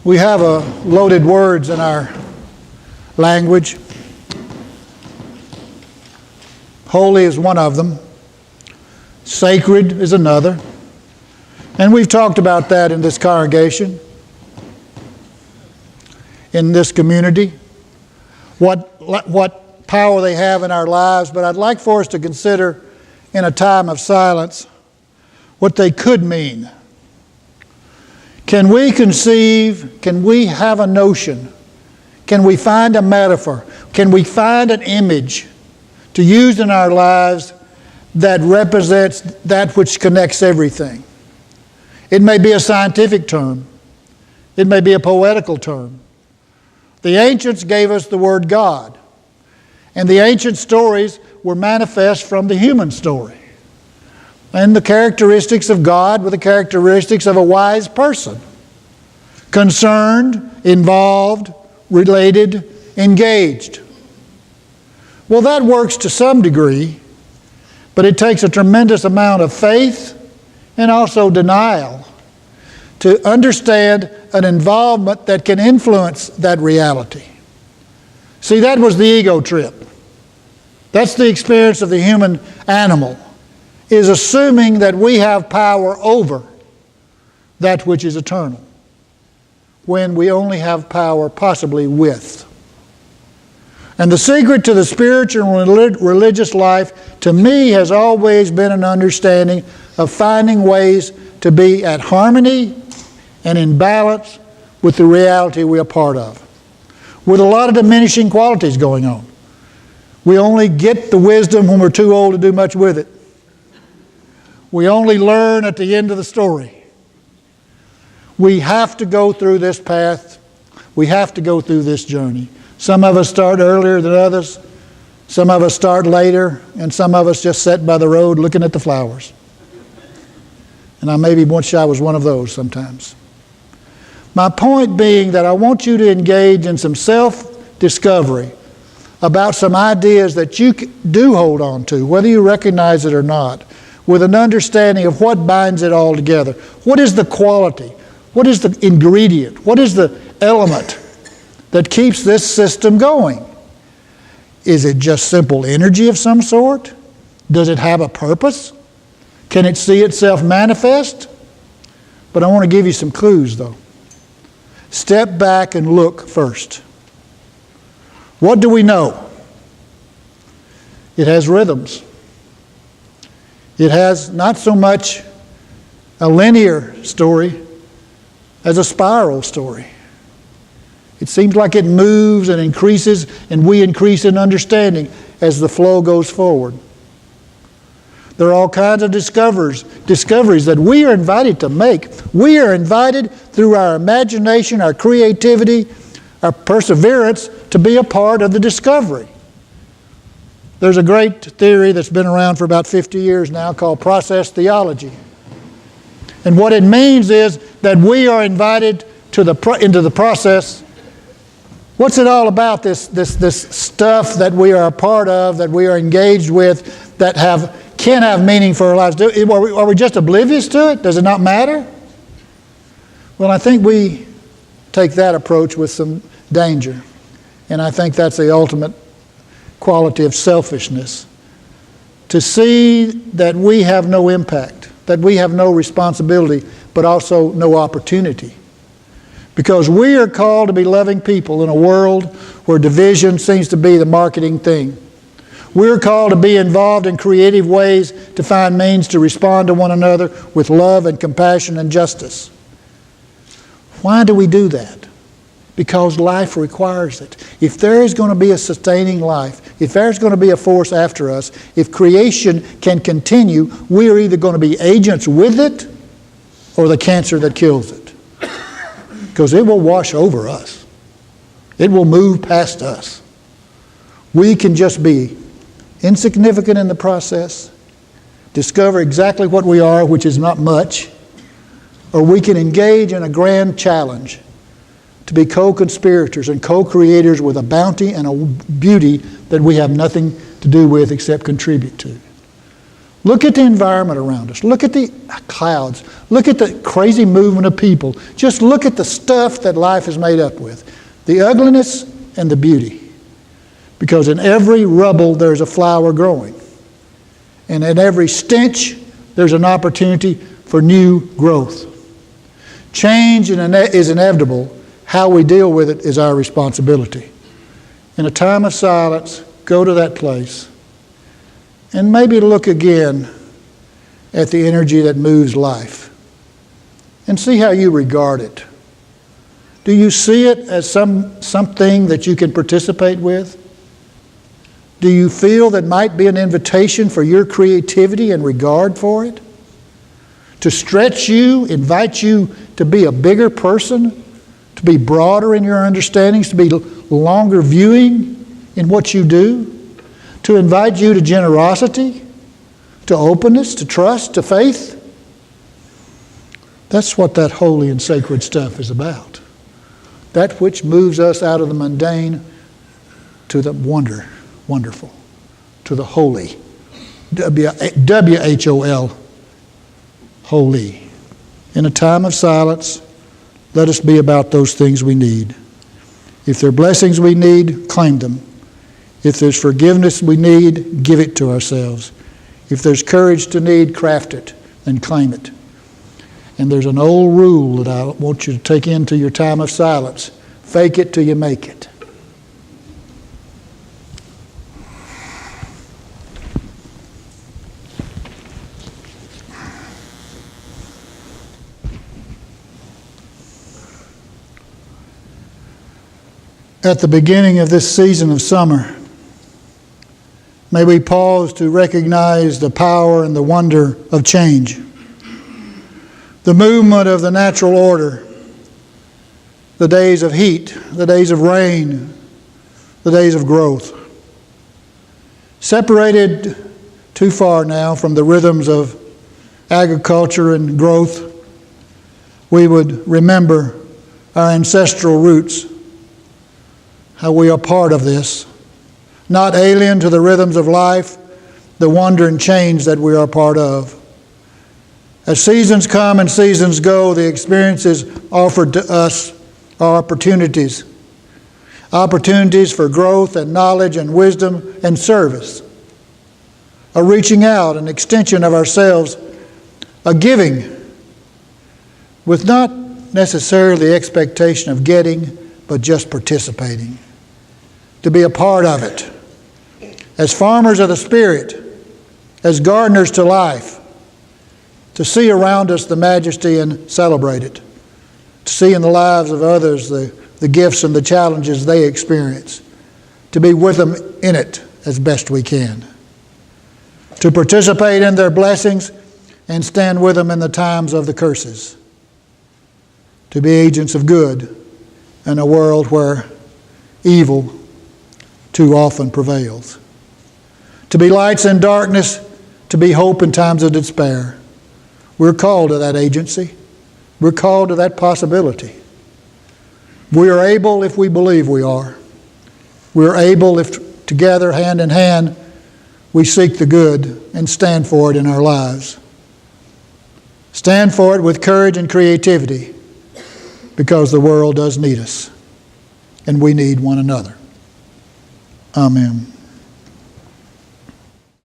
We have loaded words in our language. Holy is one of them. Sacred is another. And we've talked about that in this congregation, in this community, what power they have in our lives. But I'd like for us to consider in a time of silence what they could mean. Can we conceive, can we have a notion, can we find a metaphor, can we find an image to use in our lives that represents that which connects everything? It may be a scientific term. It may be a poetical term. The ancients gave us the word God, and the ancient stories were manifest from the human story. And the characteristics of God were the characteristics of a wise person. Concerned, involved, related, engaged. Well, that works to some degree, but it takes a tremendous amount of faith and also denial to understand an involvement that can influence that reality. See, that was the ego trip. That's the experience of the human animal, is assuming that we have power over that which is eternal, when we only have power possibly with. And the secret to the spiritual and religious life, to me, has always been an understanding of finding ways to be at harmony and in balance with the reality we are part of, with a lot of diminishing qualities going on. We only get the wisdom when we're too old to do much with it. We only learn at the end of the story. We have to go through this path. We have to go through this journey. Some of us start earlier than others. Some of us start later. And some of us just sit by the road looking at the flowers. And I maybe wish I was one of those sometimes. My point being that I want you to engage in some self-discovery about some ideas that you do hold on to, whether you recognize it or not, with an understanding of what binds it all together. What is the quality? What is the ingredient? What is the element that keeps this system going? Is it just simple energy of some sort? Does it have a purpose? Can it see itself manifest? But I want to give you some clues, though. Step back and look first. What do we know? It has rhythms. It has not so much a linear story as a spiral story. It seems like it moves and increases, and we increase in understanding as the flow goes forward. There are all kinds of discoveries that we are invited to make. We are invited through our imagination, our creativity, our perseverance to be a part of the discovery. There's a great theory that's been around for about 50 years now called process theology. And what it means is that we are invited into the process. What's it all about, this stuff that we are a part of, that we are engaged with, that can have meaning for our lives? Are we just oblivious to it? Does it not matter? Well, I think we take that approach with some danger. And I think that's the ultimate quality of selfishness. To see that we have no impact, that we have no responsibility, but also no opportunity. Because we are called to be loving people in a world where division seems to be the marketing thing. We're called to be involved in creative ways to find means to respond to one another with love and compassion and justice. Why do we do that? Because life requires it. If there is going to be a sustaining life, if there's going to be a force after us, if creation can continue, we are either going to be agents with it or the cancer that kills it. Because it will wash over us. It will move past us. We can just be insignificant in the process, discover exactly what we are, which is not much, or we can engage in a grand challenge to be co-conspirators and co-creators with a bounty and a beauty that we have nothing to do with except contribute to. Look at the environment around us. Look at the clouds. Look at the crazy movement of people. Just look at the stuff that life is made up with. The ugliness and the beauty. Because in every rubble there's a flower growing. And in every stench there's an opportunity for new growth. Change is inevitable. How we deal with it is our responsibility. In a time of silence, go to that place and maybe look again at the energy that moves life and see how you regard it. Do you see it as something that you can participate with? Do you feel that might be an invitation for your creativity and regard for it? To stretch you, invite you to be a bigger person, to be broader in your understandings, to be longer viewing in what you do, to invite you to generosity, to openness, to trust, to faith. That's what that holy and sacred stuff is about. That which moves us out of the mundane to the wonderful, to the holy. W-H-O-L, holy. In a time of silence, let us be about those things we need. If there are blessings we need, claim them. If there's forgiveness we need, give it to ourselves. If there's courage to need, craft it and claim it. And there's an old rule that I want you to take into your time of silence. Fake it till you make it. At the beginning of this season of summer, may we pause to recognize the power and the wonder of change. The movement of the natural order, the days of heat, the days of rain, the days of growth. Separated too far now from the rhythms of agriculture and growth, we would remember our ancestral roots, how we are part of this, not alien to the rhythms of life, the wonder and change that we are part of. As seasons come and seasons go, the experiences offered to us are opportunities. Opportunities for growth and knowledge and wisdom and service. A reaching out, an extension of ourselves, a giving with not necessarily the expectation of getting, but just participating. To be a part of it. As farmers of the Spirit, as gardeners to life, to see around us the majesty and celebrate it. To see in the lives of others the gifts and the challenges they experience. To be with them in it as best we can. To participate in their blessings and stand with them in the times of the curses. To be agents of good in a world where evil too often prevails. To be lights in darkness, to be hope in times of despair. We're called to that agency. We're called to that possibility. We are able if we believe we are. We're able if together, hand in hand, we seek the good and stand for it in our lives. Stand for it with courage and creativity because the world does need us and we need one another. Amen.